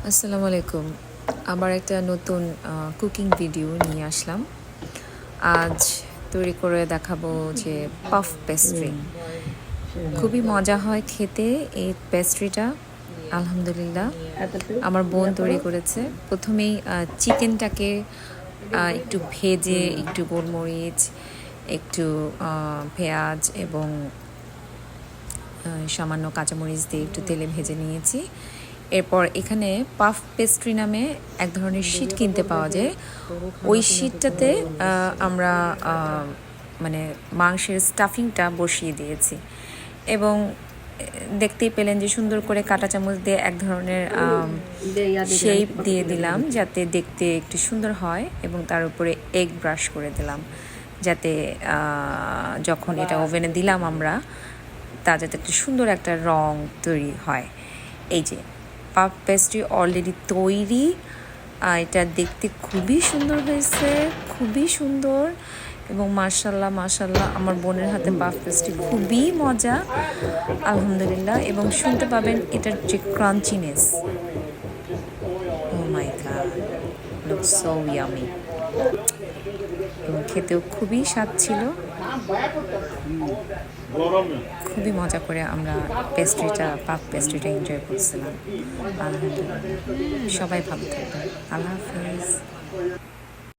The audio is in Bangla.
আসসালামু আলাইকুম। আবার একটা নতুন কুকিং ভিডিও নিয়ে আসলাম। আজ তৈরি করে দেখাবো যে পাফ পেস্ট্রি। খুবই মজা হয় খেতে এই পেস্ট্রিটা। আলহামদুলিল্লাহ আমার বোন তৈরি করেছে। প্রথমেই চিকেনটাকে একটু ভেজে একটু গোলমরিচ, একটু পেঁয়াজ এবং সামান্য কাঁচামরিচ দিয়ে একটু তেলে ভেজে নিয়েছি। এরপর এখানে পাফ পেস্ট্রি নামে এক ধরনের শীট কিনতে পাওয়া যায়। ওই শীটটাতে আমরা মানে মাংসের স্টাফিংটা বসিয়ে দিয়েছি এবং দেখতেই পেলেন যে সুন্দর করে কাঁটা চামচ দিয়ে এক ধরনের শেপ দিয়ে দিলাম যাতে দেখতে একটু সুন্দর হয় এবং তার উপরে এগ ব্রাশ করে দিলাম যাতে যখন এটা ওভেনে দিলাম আমরা তা যাতে একটু সুন্দর একটা রং তৈরি হয়। এই যে পাফ পেস্ট্রি অলরেডি তৈরি। এটা দেখতে খুবই সুন্দর হয়েছে, খুবই সুন্দর এবং মাশাল্লাহ মাশাল্লাহ আমার বোনের হাতে পাফ পেস্ট্রি খুবই মজা আলহামদুলিল্লাহ। এবং শুনতে পাবেন এটার যে ক্রাঞ্চিনেস, ও মাই গড, লুকস সো ইয়ামি এবং খেতেও খুবই স্বাদ ছিল। খুবই মজা করে আমরা পাফ পেস্ট্রিটা এনজয় করছিলাম। আলহামদুলিল্লাহ, সবাই ভালো থাকবেন। আল্লাহ হাফেজ।